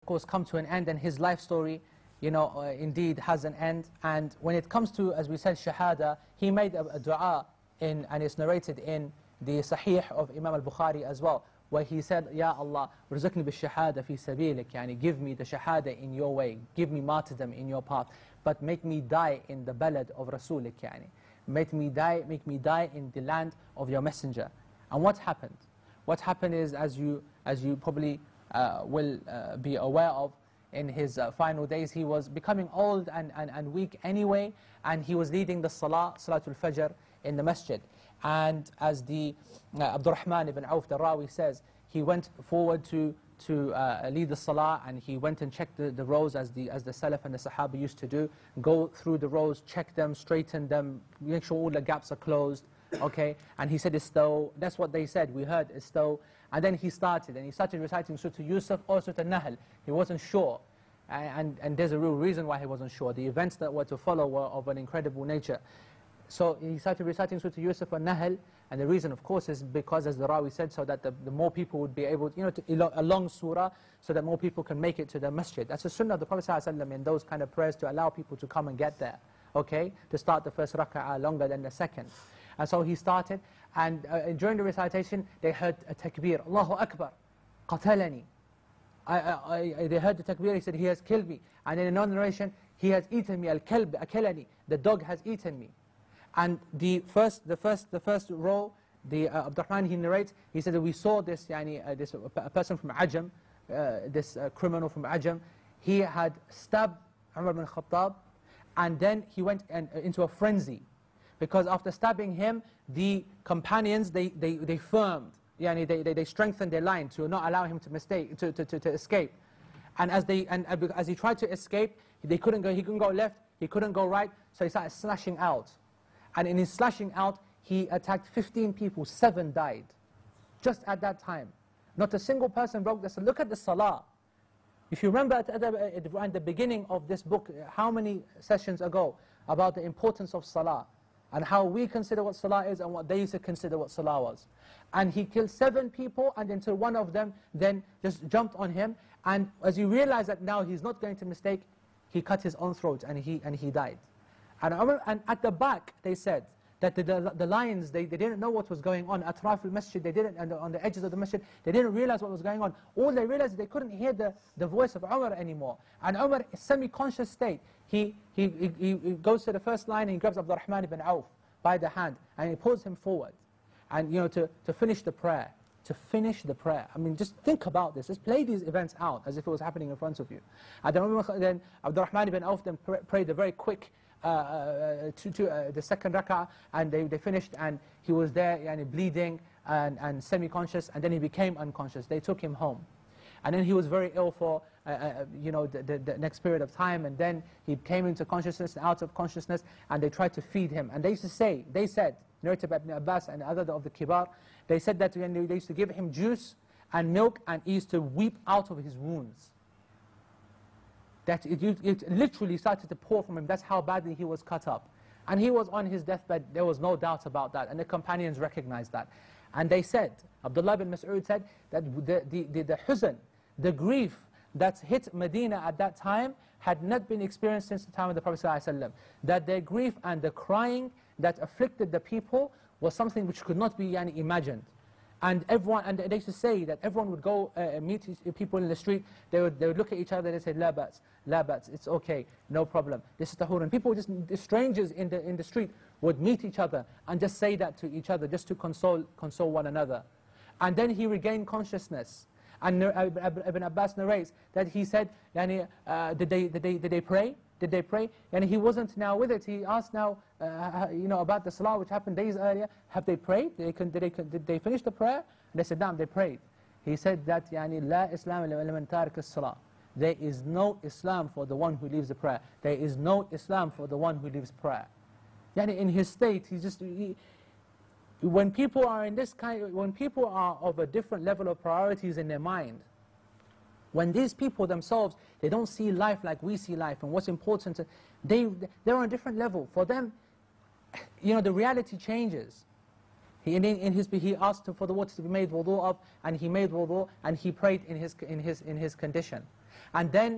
course, come to an end, and his life story, indeed has an end. And when it comes to, as we said, shahada, he made a dua and it's narrated in the Sahih of Imam al-Bukhari as well, where he said, Ya Allah, rizqni bi-shahada fi sabilik, give me the shahada in your way, give me martyrdom in your path, but make me die in the balad of Rasulik, make me die in the land of your messenger. And what happened? What happened is, as you probably will be aware of, in his final days, he was becoming old and weak anyway, and he was leading the Salatul Fajr in the masjid. And as the Abdurrahman ibn Auf, the Rawi, says, he went forward to lead the Salah, and he went and checked the rows as the Salaf and the Sahaba used to do. Go through the rows, check them, straighten them, make sure all the gaps are closed. Okay, and he said istaw. That's what they said. We heard istaw. And then he started reciting Surah Yusuf or Surah Nahl. He wasn't sure, and there's a real reason why he wasn't sure. The events that were to follow were of an incredible nature. So he started reciting Surah Yusuf and Nahl, and the reason, of course, is because, as the Rawi said, so that the more people would be able, a long surah, so that more people can make it to the masjid. That's the sunnah of the Prophet ﷺ in those kind of prayers, to allow people to come and get there. Okay, to start the first rak'ah longer than the second. And so he started, and during the recitation, they heard a takbir, Allahu Akbar, qatalani. They heard the takbir, he said, he has killed me. And in another narration, he has eaten me, al-kalb, akalani, the dog has eaten me. And the first row, the Abdurrahman, he narrates, he said that we saw this, a person from Ajam, this criminal from Ajam, he had stabbed Umar ibn al-Khattab, and then he went into a frenzy. Because after stabbing him, the companions, they firmed, they strengthened their line to not allow him to escape. And as he tried to escape, he couldn't go left, he couldn't go right, so he started slashing out. And in his slashing out, he attacked 15 people, 7 died. Just at that time. Not a single person broke the salah. Look at the salah. If you remember at the beginning of this book, how many sessions ago, about the importance of salah, and how we consider what salah is and what they used to consider what salah was. And he killed 7 people, and until one of them then just jumped on him, and as he realized that now he's not going to mistake, he cut his own throat, and he died. And at the back, they said that the lions, they didn't know what was going on. Atraf al-masjid, they didn't, and on the edges of the masjid, they didn't realize what was going on. All they realized is they couldn't hear the voice of Umar anymore. And Umar, semi-conscious state, he goes to the first line, and he grabs Abdurrahman ibn Auf by the hand, and he pulls him forward, and to finish the prayer. To finish the prayer. I mean, just think about this. Just play these events out as if it was happening in front of you. And then Abdurrahman ibn Auf then prayed a very quick the second rak'ah, and they finished, and he was there bleeding and semi-conscious, and then he became unconscious. They took him home. And then he was very ill for the next period of time, and then he came into consciousness and out of consciousness, and they tried to feed him. And they said, narrated by Ibn Abbas and other of the Kibar, they said that when they used to give him juice and milk, and he used to weep out of his wounds. That it literally started to pour from him. That's how badly he was cut up. And he was on his deathbed, there was no doubt about that, and the companions recognized that. And they said, Abdullah bin Mas'ud said, that the huzn, the grief that hit Medina at that time had not been experienced since the time of the Prophet ﷺ. That their grief and the crying that afflicted the people was something which could not be imagined. And they used to say that everyone would go meet people in the street, they would look at each other, they say, la bats, it's okay, no problem, this is tahur. And people, the strangers in the street, would meet each other and just say that to each other, just to console one another. And then he regained consciousness. And Ibn Abbas narrates that he said, did they pray? Did they pray? And he wasn't now with it. He asked now, about the salah which happened days earlier. Have they prayed? Did they finish the prayer? And they said, "Naam, they prayed." He said that, "La Islam liman tarak as-salah." There is no Islam for the one who leaves the prayer. There is no Islam for the one who leaves prayer. In his state, when people are in this when people are of a different level of priorities in their mind, when these people themselves, they don't see life like we see life, and what's important, they're on a different level. For them, the reality changes. He asked for the water to be made wudu of, and he made wudu, and he prayed in his condition. And then